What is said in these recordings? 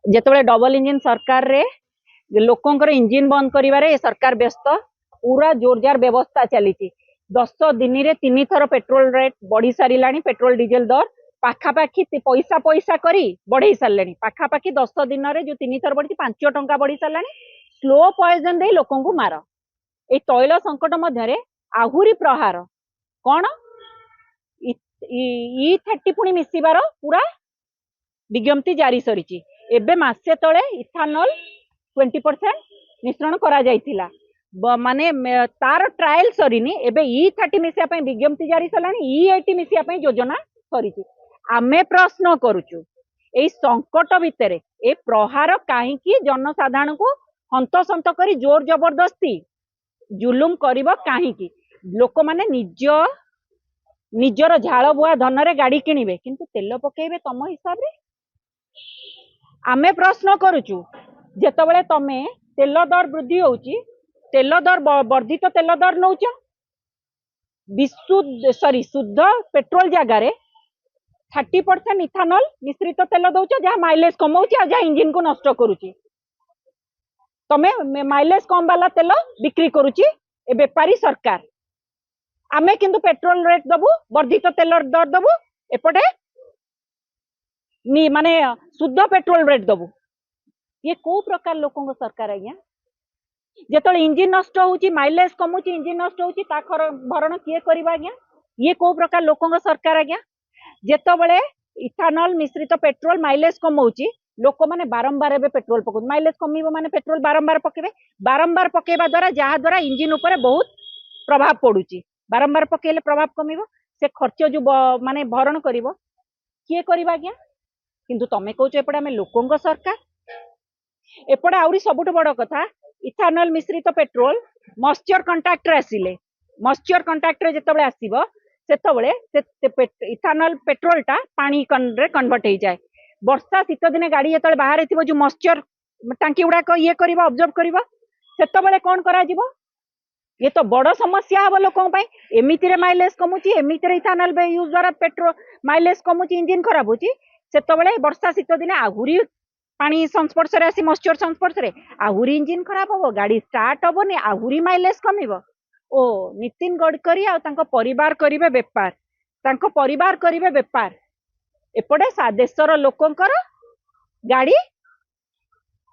जेतेबेले double engine सरकार रे लोकंकर engine बंद करिवारे सरकार व्यस्त पूरा जोरदार व्यवस्था चली 10 दिन रे 3 थर पेट्रोल रेट बढ़ी सारा पेट्रोल डीजेल दर पाखापाखि पैसा पैसा करी बढ़ई सारे पाखापाखि 10 दिन रे जो 3 थर बढ़ी 5 टंका बढ़ी सारा स्लो पॉइजन दे लोकन को मार ए तैल संकट मध्य आहुरी प्रहार कौन E30 पुणी मिसिबार पूरा विज्ञप्ति जारी सरी एबे मासे तले इथानॉल 20% मिश्रण करा जाइतिला माने तार ट्रायल सरीनी एबे E30 मिसिया पई विज्ञप्ति जारी सलानी E80 मिसिया पई योजना सरी आमे प्रश्न करूचु ए संकट भितरे ए प्रहार काहे की जनसाधारण को हंतसंत करी जोर जबरदस्ती जुलुम करिबो काहे की लोक माने निजर झाड़ बुआ धन रे गाड़ी किनिबे किंतु तेल पकेइबे तम हिसाब रे आमे प्रश्न करूचु जेतबेले तमे तेल दर वृद्धि होउची तेल दर वर्धित तेल दर नौच विशुद्ध शुद्ध पेट्रोल जगार 30% इथानॉल मिश्रित तेल दौच जहाँ माइलेज कमाऊँ जहाँ इंजिन को नष्ट करुच्ची तमे माइलेज कम वाला तेल बिक्री करुच्ची ए बेपारी सरकार आमे किंतु पेट्रोल रेट दबु वर्धित तेल दर दबु एपटे माने शुद्ध पेट्रोल रेट दबु ये को प्रकार लोकों सरकार आज्ञा जेतले इंजिन नष्ट होउची माइलेज कमुची इंजिन नष्ट होउची ता भरण किए करबा आज्ञा ये को प्रकार लोकों सरकार आज्ञा जेतबेले इथानॉल मिश्रित पेट्रोल माइलेज कमाउची लोक माने बारंबार एबे पेट्रोल पकउ माइलेज कमीबो माने पेट्रोल बारंबार पकेबा द्वारा जहा द्वारा इंजिन ऊपर बहुत प्रभाव पड़ुची बारंबार पकेले प्रभाव कमीबो से खर्च जो माने भरण करिवो किए करबा आज्ञा किंतु तमे कहूच एपटे आमे लोकों सरकार एपटे आउरी सबुठ बड़ कथा इथानॉल मिश्रित पेट्रोल मॉइस्चर कंट्राक्ट रे आसिले मॉइस्चर कंट्राक्ट रे जेतबेले आसीबो सेतबेले से इथानॉल पेट्रोल टा पानी रे कन्वर्ट हो जाए वर्षा शीत दिन गाड़ी जेतबेले बाहर थिबो जो मॉइस्चर टांकी गुडा ये करबो ऑब्जर्व करबो सेतबेले कोन करा जिवो ये तो बड़ समस्या हम लोकों एमती रे माइलेज कमुची एमती रे इथानॉल यूज द्वारा पेट्रोल माइलेज कमुची इंजिन खराब होची सेतबेले वर्षा शीत दिन आहुरी पानी संस्पर्श रे आसी मॉइस्चर संस्पर्श रे आहुरी इंजिन खराब हो गाड़ी स्टार्ट होबनी आहुरी माइलेज कमीबो ओ नितिन गडकरी आ तांको परिवार करिवे बेपार तांको परिवार करिवे बेपार एपटे देशर लोकंकर गाड़ी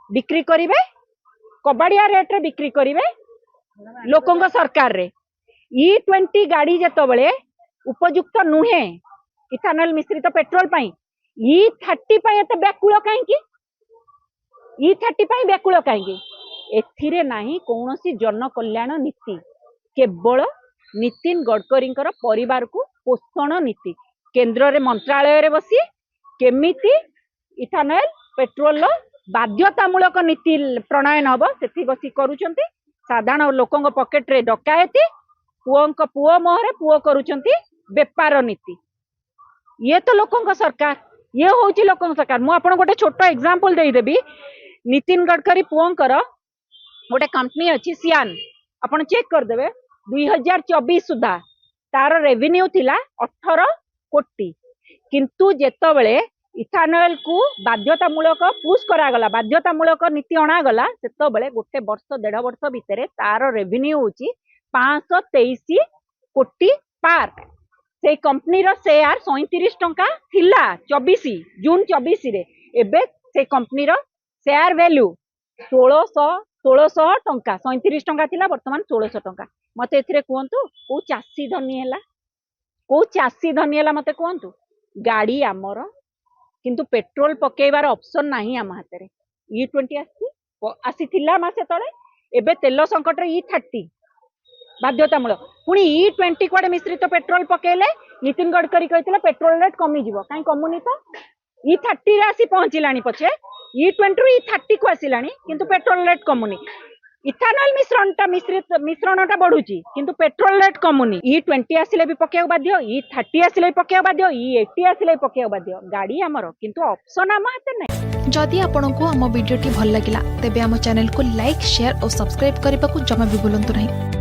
बिक्री करिवे कबाड़िया रेट रे बिक्री करिवे लोकों सरकार रे E20 गाड़ी जेतबेले उपयुक्त नुहे इथानॉल मिश्रित पेट्रोल पाई E30 पाई एते व्याकुल काहेकि E30 पाई व्याकुल काहेकि एथिरे नाही कोनोसी जन कल्याण नीति केवल नितिन गडकरी परिवार को पोषण नीति केंद्र रे मंत्रालय रे बसी केमिति इथानॉल पेट्रोल बाध्यतामूलक नीति प्रणयन हम से बसी करूचंती साधारण लोकों पॉकेट रे डकायती पुओ मोहरे पुओ करूचंती बेपार नीति ये तो लोकों सरकार ये होची लोकों सरकार मु आपन गोटे छोटो एग्जांपल देई देबी नितिन गडकरी पुओंकर गोटे कंपनी अच्छी सियान अपन चेक कर देबे 2024 सुधा तार रेवेन्यू थिला 18 कोटी किंतु जेतबेले इथानॉल को बाध्यतामूलक पुश करागला बाध्यतामूलक नीति अणागला सेतबेले गोटे वर्ष 1.5 वर्ष भितर तार रेवेन्यू होची 523 कोटी पार से कंपनी रो शेयर 37 टंका थिला 24 जून 24 रे एबे से कंपनी रो शेयर वैल्यू 1600 टंका 37 टंका थिला वर्तमान 1600 टंका मते एथिरे कहंतु को चासी धनी हैला मते कहंतु गाड़ी आमर किंतु पेट्रोल पकेबार ऑप्शन नाही आम हाथ रे E20 आसी थिला मासे तळे एबे तेल संकट रे E30 बाध्यतामूलक पुणी E20 कुआडे मिश्रित पेट्रोल पकेले नितिन गडकरी कहथिला पेट्रोल रेट कमी जिवो काई कमुनी तो E30 रे आसी पहुंचिलानी पछे E20 रू E30 को आसिलानी किंतु पेट्रोल रेट कमुनी इथानॉल मिश्रणटा बढ़ुची किंतु पेट्रोल रेट कमुनी E20 आसिले भी पकेउ बाध्य E30 आसिले भी पकेउ बाध्य E80 आसिले भी पकेउ बाध्य गाड़ी हमरो किंतु ऑप्शन आम हाथ नै जदि आपनकु हम वीडियोटी भल लागिला तेबे हम चैनल को लाइक शेयर और सब्सक्राइब करबा को जमा भी भूलंतु नहीं।